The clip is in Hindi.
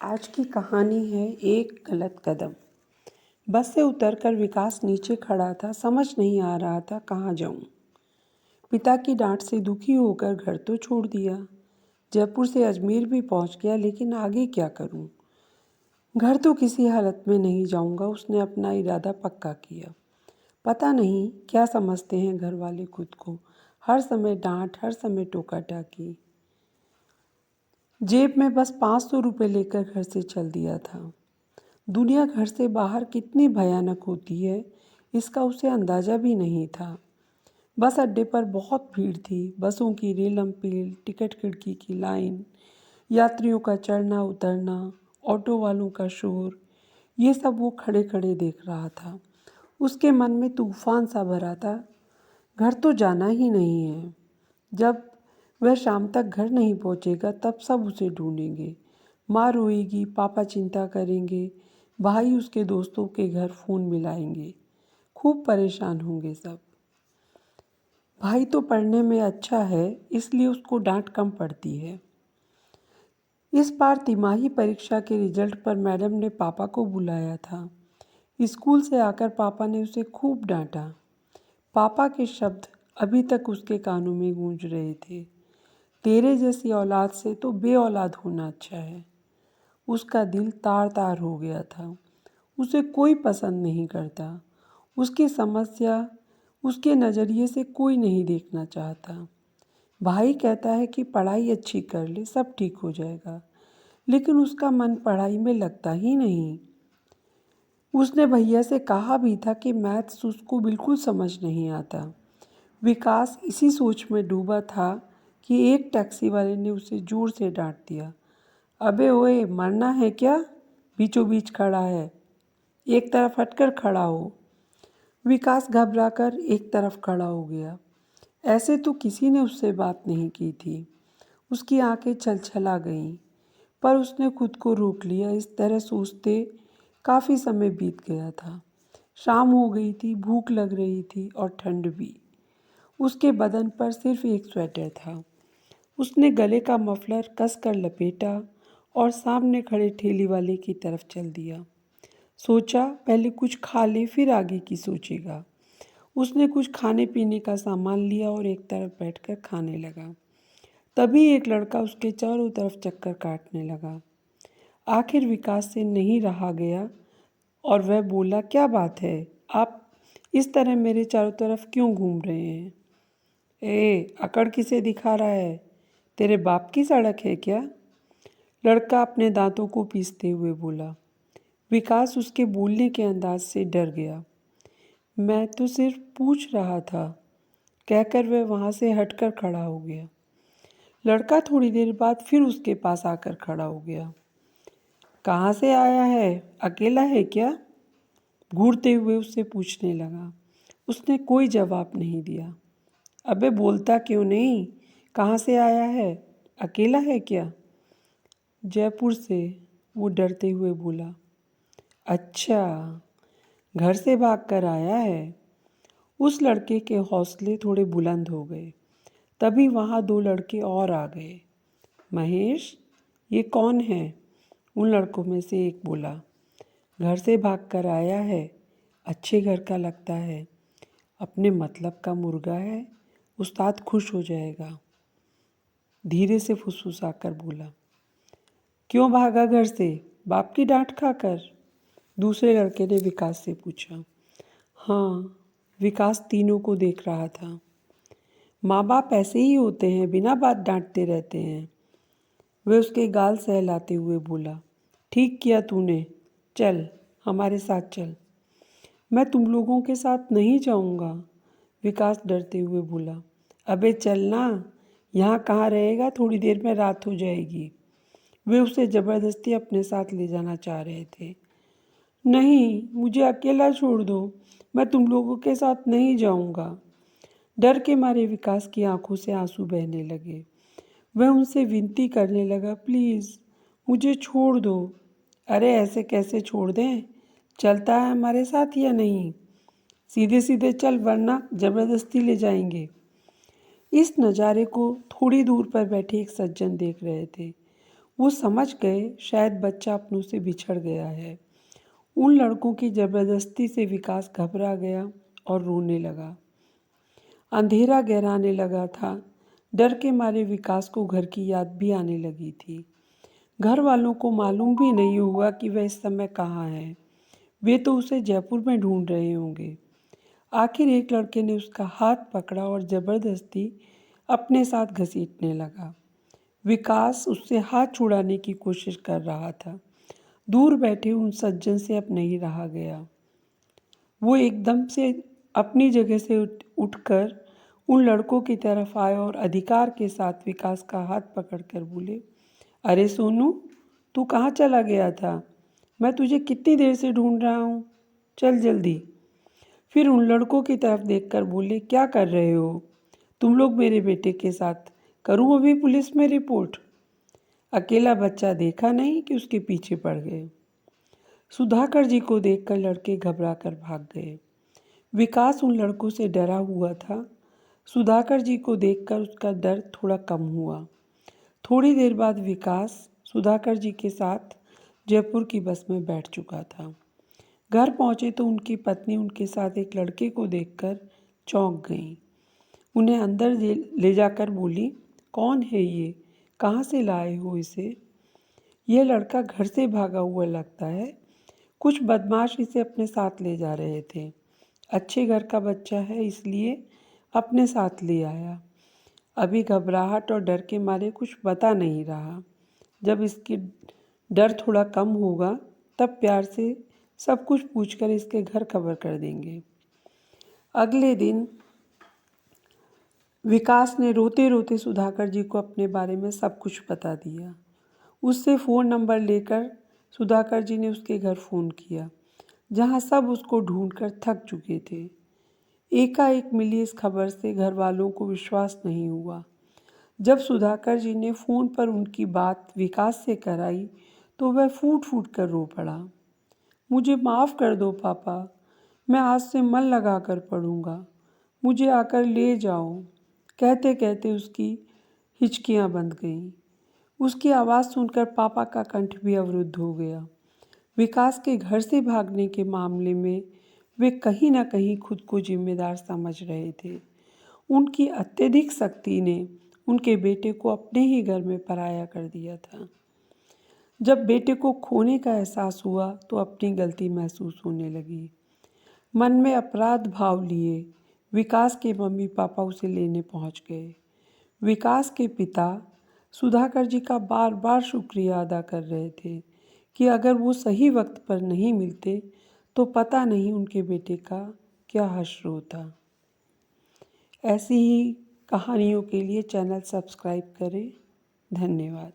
आज की कहानी है एक गलत कदम। बस से उतरकर विकास नीचे खड़ा था। समझ नहीं आ रहा था कहाँ जाऊं। पिता की डांट से दुखी होकर घर तो छोड़ दिया, जयपुर से अजमेर भी पहुंच गया, लेकिन आगे क्या करूं। घर तो किसी हालत में नहीं जाऊंगा। उसने अपना इरादा पक्का किया। पता नहीं क्या समझते हैं घर वाले खुद को। हर समय डांट, हर समय टोका टाकी। जेब में बस 500 रुपये लेकर घर से चल दिया था। दुनिया घर से बाहर कितनी भयानक होती है, इसका उसे अंदाज़ा भी नहीं था। बस अड्डे पर बहुत भीड़ थी। बसों की रेलमपील, टिकट खिड़की की लाइन, यात्रियों का चढ़ना उतरना, ऑटो वालों का शोर, ये सब वो खड़े खड़े देख रहा था। उसके मन में तूफान सा भरा था। घर तो जाना ही नहीं है। जब वह शाम तक घर नहीं पहुंचेगा तब सब उसे ढूंढेंगे। माँ रोएगी, पापा चिंता करेंगे, भाई उसके दोस्तों के घर फ़ोन मिलाएंगे। खूब परेशान होंगे सब। भाई तो पढ़ने में अच्छा है, इसलिए उसको डांट कम पड़ती है। इस बार तिमाही परीक्षा के रिजल्ट पर मैडम ने पापा को बुलाया था। स्कूल से आकर पापा ने उसे खूब डांटा। पापा के शब्द अभी तक उसके कानों में गूंज रहे थे। तेरे जैसी औलाद से तो बे औलाद होना अच्छा है। उसका दिल तार तार हो गया था। उसे कोई पसंद नहीं करता। उसकी समस्या उसके नज़रिए से कोई नहीं देखना चाहता। भाई कहता है कि पढ़ाई अच्छी कर ले, सब ठीक हो जाएगा, लेकिन उसका मन पढ़ाई में लगता ही नहीं। उसने भैया से कहा भी था कि मैथ्स उसको बिल्कुल समझ नहीं आता। विकास इसी सोच में डूबा था कि एक टैक्सी वाले ने उसे जोर से डांट दिया। अबे ओए, मरना है क्या? बीचों बीच खड़ा है, एक तरफ हटकर खड़ा हो। विकास घबराकर एक तरफ खड़ा हो गया। ऐसे तो किसी ने उससे बात नहीं की थी। उसकी आंखें छलछला गईं, पर उसने खुद को रोक लिया। इस तरह सोचते काफ़ी समय बीत गया था। शाम हो गई थी, भूख लग रही थी और ठंड भी। उसके बदन पर सिर्फ एक स्वेटर था। उसने गले का मफलर कसकर लपेटा और सामने खड़े ठेली वाले की तरफ चल दिया। सोचा पहले कुछ खा ले, फिर आगे की सोचेगा। उसने कुछ खाने पीने का सामान लिया और एक तरफ बैठकर खाने लगा। तभी एक लड़का उसके चारों तरफ चक्कर काटने लगा। आखिर विकास से नहीं रहा गया और वह बोला, क्या बात है, आप इस तरह मेरे चारों तरफ क्यों घूम रहे हैं? अकड़ किसे दिखा रहा है? तेरे बाप की सड़क है क्या? लड़का अपने दांतों को पीसते हुए बोला। विकास उसके बोलने के अंदाज से डर गया। मैं तो सिर्फ पूछ रहा था, कहकर वह वहाँ से हटकर खड़ा हो गया। लड़का थोड़ी देर बाद फिर उसके पास आकर खड़ा हो गया। कहाँ से आया है? अकेला है क्या? घूरते हुए उससे पूछने लगा। उसने कोई जवाब नहीं दिया। अबे बोलता क्यों नहीं? कहाँ से आया है? अकेला है क्या? जयपुर से, वो डरते हुए बोला। अच्छा, घर से भाग कर आया है। उस लड़के के हौसले थोड़े बुलंद हो गए। तभी वहाँ दो लड़के और आ गए। महेश, ये कौन है? उन लड़कों में से एक बोला। घर से भाग कर आया है, अच्छे घर का लगता है, अपने मतलब का मुर्गा है, उस्ताद खुश हो जाएगा। धीरे से फुसफुसाकर बोला। क्यों भागा घर से? बाप की डांट खाकर? दूसरे लड़के ने विकास से पूछा। हाँ, विकास तीनों को देख रहा था। माँ बाप ऐसे ही होते हैं, बिना बात डांटते रहते हैं। वह उसके गाल सहलाते हुए बोला। ठीक किया तूने, चल हमारे साथ चल। मैं तुम लोगों के साथ नहीं जाऊंगा, विकास डरते हुए बोला। अबे चलना, यहाँ कहाँ रहेगा, थोड़ी देर में रात हो जाएगी। वे उसे ज़बरदस्ती अपने साथ ले जाना चाह रहे थे। नहीं, मुझे अकेला छोड़ दो, मैं तुम लोगों के साथ नहीं जाऊंगा। डर के मारे विकास की आंखों से आंसू बहने लगे। वह उनसे विनती करने लगा, प्लीज़ मुझे छोड़ दो। अरे ऐसे कैसे छोड़ दें? चलता है हमारे साथ या नहीं? सीधे सीधे चल, वरना ज़बरदस्ती ले जाएंगे। इस नज़ारे को थोड़ी दूर पर बैठे एक सज्जन देख रहे थे। वो समझ गए शायद बच्चा अपनों से बिछड़ गया है। उन लड़कों की ज़बरदस्ती से विकास घबरा गया और रोने लगा। अंधेरा गहराने लगा था। डर के मारे विकास को घर की याद भी आने लगी थी। घर वालों को मालूम भी नहीं हुआ कि वह इस समय कहाँ है। वे तो उसे जयपुर में ढूंढ रहे होंगे। आखिर एक लड़के ने उसका हाथ पकड़ा और ज़बरदस्ती अपने साथ घसीटने लगा। विकास उससे हाथ छुड़ाने की कोशिश कर रहा था। दूर बैठे उन सज्जन से अब नहीं रहा गया। वो एकदम से अपनी जगह से उठकर उन लड़कों की तरफ आए और अधिकार के साथ विकास का हाथ पकड़कर बोले, अरे सोनू, तू कहाँ चला गया था? मैं तुझे कितनी देर से ढूंढ रहा हूँ। चल जल्दी। फिर उन लड़कों की तरफ देखकर बोले, क्या कर रहे हो तुम लोग मेरे बेटे के साथ? करूँ अभी पुलिस में रिपोर्ट? अकेला बच्चा देखा नहीं कि उसके पीछे पड़ गए। सुधाकर जी को देखकर लड़के घबरा कर भाग गए। विकास उन लड़कों से डरा हुआ था। सुधाकर जी को देखकर उसका डर थोड़ा कम हुआ। थोड़ी देर बाद विकास सुधाकर जी के साथ जयपुर की बस में बैठ चुका था। घर पहुंचे तो उनकी पत्नी उनके साथ एक लड़के को देखकर चौंक गई। उन्हें अंदर ले जाकर बोली, कौन है ये? कहाँ से लाए हो इसे? यह लड़का घर से भागा हुआ लगता है। कुछ बदमाश इसे अपने साथ ले जा रहे थे। अच्छे घर का बच्चा है इसलिए अपने साथ ले आया। अभी घबराहट और डर के मारे कुछ बता नहीं रहा। जब इसकी डर थोड़ा कम होगा तब प्यार से सब कुछ पूछकर इसके घर खबर कर देंगे। अगले दिन विकास ने रोते रोते सुधाकर जी को अपने बारे में सब कुछ बता दिया। उससे फ़ोन नंबर लेकर सुधाकर जी ने उसके घर फ़ोन किया, जहां सब उसको ढूंढकर थक चुके थे। एकाएक मिली इस खबर से घर वालों को विश्वास नहीं हुआ। जब सुधाकर जी ने फ़ोन पर उनकी बात विकास से कराई तो वह फूट फूट कर रो पड़ा। मुझे माफ़ कर दो पापा, मैं आज से मन लगा कर पढ़ूँगा, मुझे आकर ले जाओ। कहते कहते उसकी हिचकियाँ बंध गईं। उसकी आवाज़ सुनकर पापा का कंठ भी अवरुद्ध हो गया। विकास के घर से भागने के मामले में वे कहीं न कहीं खुद को जिम्मेदार समझ रहे थे। उनकी अत्यधिक सख्ती ने उनके बेटे को अपने ही घर में पराया कर दिया था। जब बेटे को खोने का एहसास हुआ तो अपनी गलती महसूस होने लगी। मन में अपराध भाव लिए विकास के मम्मी पापा उसे लेने पहुंच गए। विकास के पिता सुधाकर जी का बार बार शुक्रिया अदा कर रहे थे कि अगर वो सही वक्त पर नहीं मिलते तो पता नहीं उनके बेटे का क्या हश्र होता। ऐसी ही कहानियों के लिए चैनल सब्सक्राइब करें। धन्यवाद।